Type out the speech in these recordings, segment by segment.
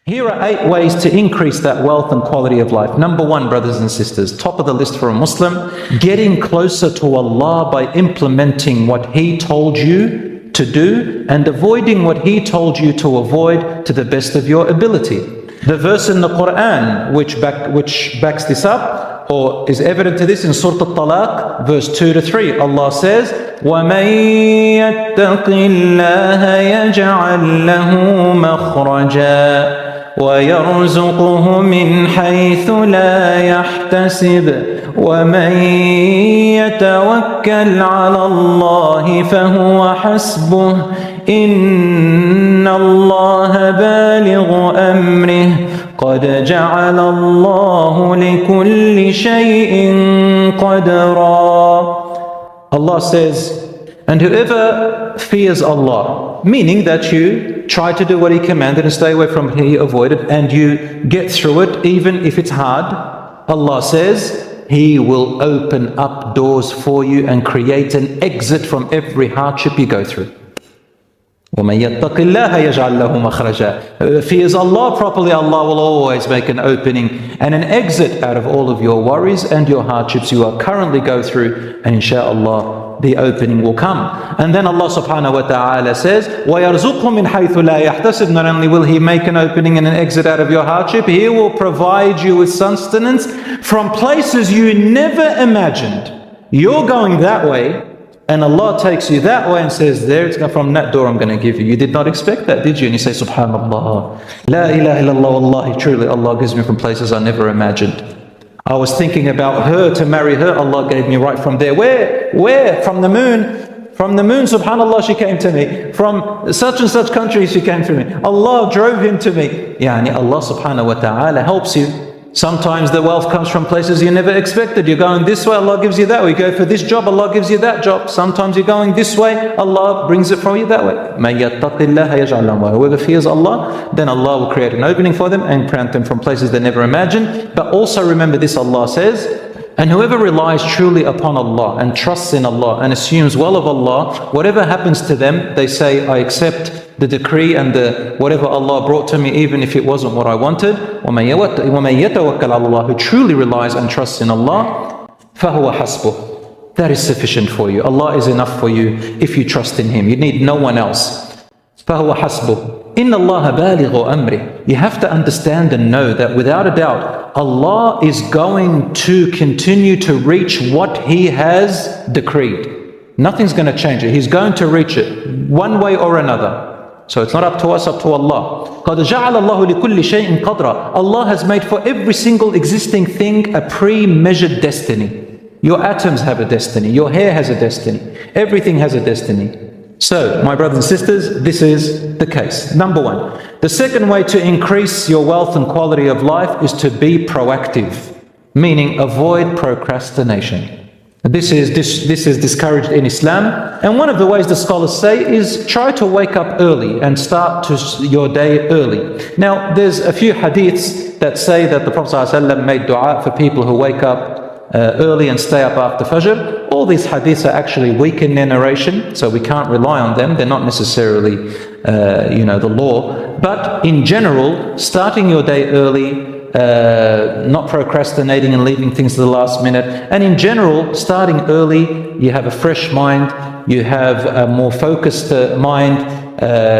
Here are 8 ways to increase that wealth and quality of life. Number 1, brothers and sisters, top of the list for a Muslim, getting closer to Allah by implementing what He told you to do and avoiding what He told you to avoid to the best of your ability. The verse in the Quran which backs this up, or is evident to this, in Surah Al-Talaq, verse 2-3, Allah says, وَمَن يَتَّقِ اللَّهَ يَجْعَل لَّهُ مَخْرَجًا وَيَرْزُقْهُ مِنْ حَيْثُ لَا يَحْتَسِبُ وَمَن يَتَوَكَّلْ عَلَى اللَّهِ فَهُوَ حَسْبُهُ إِنَّ اللَّهَ بَالِغُ أَمْرِهِ قَدْ جَعَلَ اللَّهُ لِكُلِّ شَيْءٍ قَدْرًا. Allah says, and whoever fears Allah, meaning that you try to do what He commanded and stay away from what He avoided, and you get through it even if it's hard, Allah says He will open up doors for you and create an exit from every hardship you go through. وَمَن يَتَّقِ اللَّهَ يَجْعَل لَّهُ مَخْرَجًا. Whoever fears Allah properly, Allah will always make an opening and an exit out of all of your worries and your hardships you are currently go through, and inshallah the opening will come. And then Allah subhanahu wa ta'ala says, وَيَرْزُقْهُ مِنْ حَيْثُ لَا يَحْتَسِبُ. Not only will He make an opening and an exit out of your hardship, He will provide you with sustenance from places you never imagined. You're going that way, and Allah takes you that way and says, there it's from that door I'm going to give you. You did not expect that, did you? And you say, Subhanallah, La ilaha illallah, Wallahi, truly Allah gives me from places I never imagined. I was thinking about her, to marry her, Allah gave me right from there. Where? From the moon. From the moon, subhanallah, she came to me. From such and such country, she came to me. Allah drove him to me. Yani Allah subhanahu wa ta'ala helps you. Sometimes the wealth comes from places you never expected. You're going this way, Allah gives you that way. You go for this job, Allah gives you that job. Sometimes you're going this way, Allah brings it for you that way. مَن يَتَّقِ اللَّهَ يَجْعَل لَّهُ. Whoever fears Allah, then Allah will create an opening for them and grant them from places they never imagined. But also remember this, Allah says, and whoever relies truly upon Allah and trusts in Allah and assumes well of Allah, whatever happens to them, they say, I accept the decree and the whatever Allah brought to me, even if it wasn't what I wanted. وَمَن يَتَوَكَّلْ عَلَى اللَّهِ. Who truly relies and trusts in Allah, فَهُوَ حَسْبُهُ. That is sufficient for you. Allah is enough for you if you trust in Him. You need no one else. فَهُوَ حَسْبُهُ إِنَّ اللَّهَ بَالِغُ أَمْرِهِ. You have to understand and know that without a doubt, Allah is going to continue to reach what He has decreed. Nothing's going to change it. He's going to reach it one way or another. So it's not up to us, up to Allah. قَدْ جَعَلَ اللَّهُ لِكُلِّ شَيْءٍ قَدْرًا. Allah has made for every single existing thing a pre-measured destiny. Your atoms have a destiny. Your hair has a destiny. Everything has a destiny. So, my brothers and sisters, this is the case. Number 1. The second way to increase your wealth and quality of life is to be proactive, meaning avoid procrastination. This is discouraged in Islam, and one of the ways the scholars say is try to wake up early and start your day early. Now, there's a few hadiths that say that the Prophet ﷺ made dua for people who wake up early and stay up after Fajr. All these hadiths are actually weak in their narration, so we can't rely on them. They're not necessarily, the law. But in general, starting your day early, not procrastinating and leaving things to the last minute, and in general starting early, you have a fresh mind, you have a more focused mind,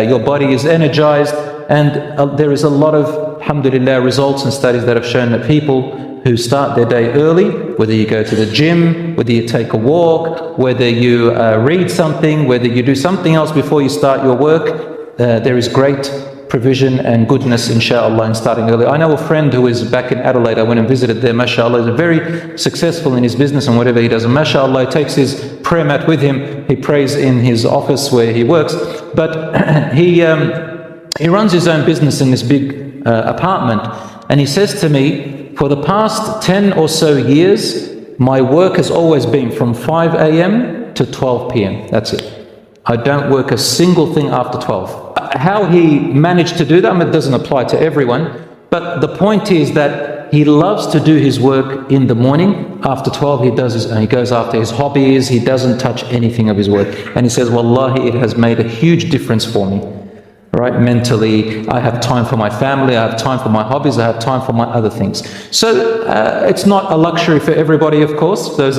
your body is energized, and there is a lot of, alhamdulillah, results and studies that have shown that people who start their day early, whether you go to the gym, whether you take a walk, whether you read something, whether you do something else before you start your work, there is great provision and goodness, inshallah, in starting early. I know a friend who is back in Adelaide. I went and visited there, mashallah. He's very successful in his business and whatever he does. And mashallah, he takes his prayer mat with him. He prays in his office where he works. But he runs his own business in this big apartment. And he says to me, for the past 10 or so years, my work has always been from 5 a.m. to 12 p.m. That's it. I don't work a single thing after 12. How he managed to do that, it doesn't apply to everyone, but the point is that he loves to do his work in the morning. After 12 he goes after his hobbies. He doesn't touch anything of his work, and he says, wallahi, it has made a huge difference for me. right? Mentally, I have time for my family, I have time for my hobbies, I have time for my other things. So it's not a luxury for everybody, of course. Those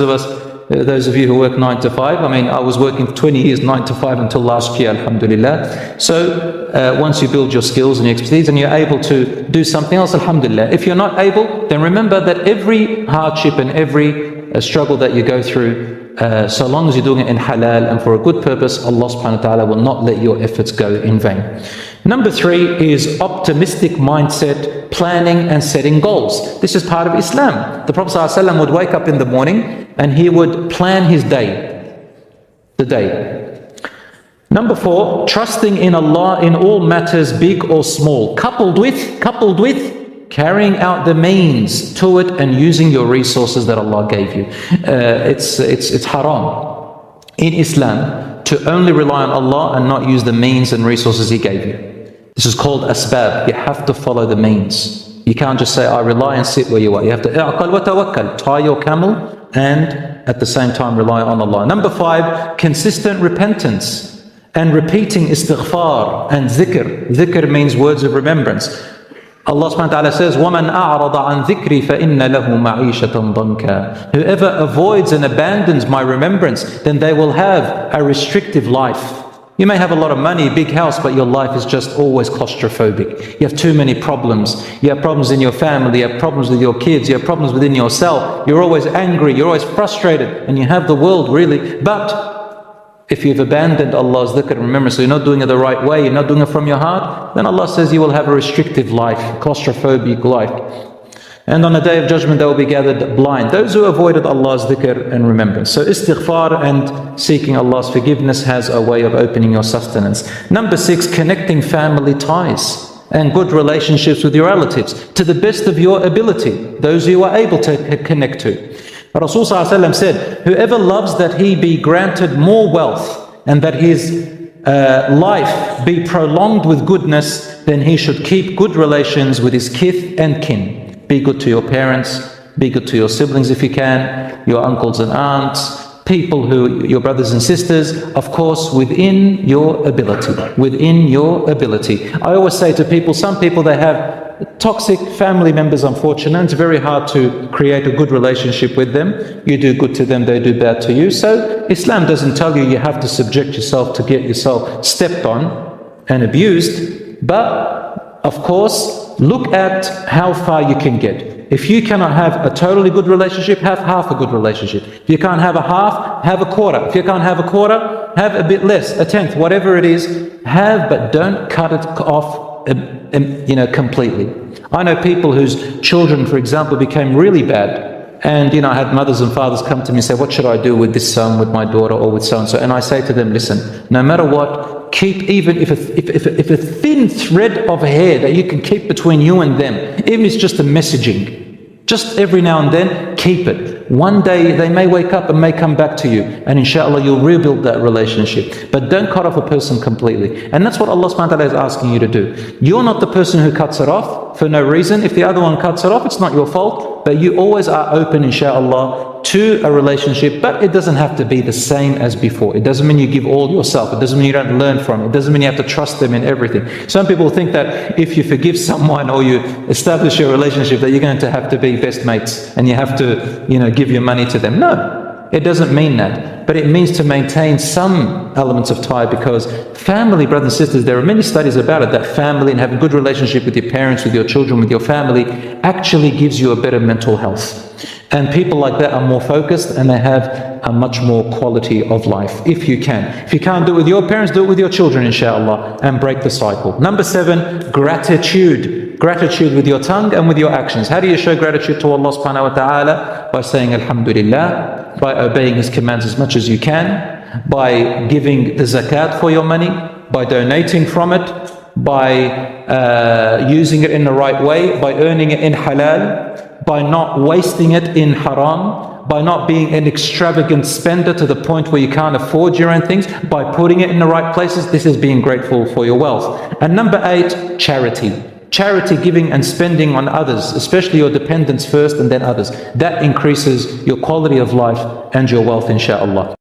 of you who work 9 to 5, I mean, I was working 20 years 9 to 5 until last year, alhamdulillah. So once you build your skills and your expertise and you're able to do something else, alhamdulillah. If you're not able, then remember that every hardship and every struggle that you go through, so long as you're doing it in halal and for a good purpose, Allah subhanahu wa ta'ala will not let your efforts go in vain. Number 3 is optimistic mindset, planning and setting goals. This is part of Islam. The Prophet ﷺ would wake up in the morning and he would plan his day, the day. Number 4, trusting in Allah in all matters, big or small, coupled with carrying out the means to it and using your resources that Allah gave you. It's haram in Islam to only rely on Allah and not use the means and resources He gave you. This is called asbab. You have to follow the means. You can't just say, I rely and sit where you are. You have to i'qal wa tawakkal, tie your camel and at the same time rely on Allah. Number 5, consistent repentance and repeating istighfar and zikr. Zikr means words of remembrance. Allah subhanahu wa ta'ala says, وَمَنْ أَعْرَضَ عَنْ ذِكْرِي فَإِنَّ لَهُ مَعِيشَةً ضَنْكًا. Whoever avoids and abandons my remembrance, then they will have a restrictive life. You may have a lot of money, big house, but your life is just always claustrophobic. You have too many problems. You have problems in your family, you have problems with your kids, you have problems within yourself. You're always angry, you're always frustrated, and you have the world really. But if you've abandoned Allah's dhikr and remembrance, so you're not doing it the right way, you're not doing it from your heart, then Allah says you will have a restrictive life, claustrophobic life. And on the day of judgment they will be gathered blind. Those who avoided Allah's dhikr and remembrance. So istighfar and seeking Allah's forgiveness has a way of opening your sustenance. Number 6, connecting family ties and good relationships with your relatives to the best of your ability, those you are able to connect to. Rasul ﷺ said, whoever loves that he be granted more wealth and that his life be prolonged with goodness, then he should keep good relations with his kith and kin. Be good to your parents, be good to your siblings if you can, your uncles and aunts, people your brothers and sisters, of course, within your ability, within your ability. I always say to people, some people, they have toxic family members, unfortunately. It's very hard to create a good relationship with them. You do good to them, they do bad to you. So Islam doesn't tell you have to subject yourself to get yourself stepped on and abused, but of course, look at how far you can get. If you cannot have a totally good relationship, have half a good relationship. If you can't have a half, have a quarter. If you can't have a quarter, have a bit less, a tenth, whatever it is, have, but don't cut it off, completely. I know people whose children, for example, became really bad. And, I had mothers and fathers come to me and say, what should I do with this son, with my daughter, or with so-and-so? And I say to them, listen, no matter what, keep, even if a thin thread of hair that you can keep between you and them, even if it's just a messaging, just every now and then, keep it. One day they may wake up and may come back to you, and inshallah you'll rebuild that relationship. But don't cut off a person completely. And that's what Allah subhanahu wa ta'ala is asking you to do. You're not the person who cuts it off for no reason. If the other one cuts it off, it's not your fault. But you always are open, inshallah, to a relationship, but it doesn't have to be the same as before. It doesn't mean you give all yourself. It doesn't mean you don't learn from it. It doesn't mean you have to trust them in everything. Some people think that if you forgive someone or you establish a relationship that you're going to have to be best mates and you have to, give your money to them. No, it doesn't mean that. But it means to maintain some elements of tie, because family, brothers and sisters, there are many studies about it, that family and having a good relationship with your parents, with your children, with your family, actually gives you a better mental health. And people like that are more focused and they have a much more quality of life, if you can. If you can't do it with your parents, do it with your children, inshallah, and break the cycle. Number 7, gratitude. Gratitude with your tongue and with your actions. How do you show gratitude to Allah subhanahu wa ta'ala? By saying Alhamdulillah, by obeying His commands as much as you can, by giving the zakat for your money, by donating from it, by using it in the right way, by earning it in halal, by not wasting it in haram, by not being an extravagant spender to the point where you can't afford your own things, by putting it in the right places. This is being grateful for your wealth. And number 8, charity. Charity, giving and spending on others, especially your dependents first and then others. That increases your quality of life and your wealth, inshallah.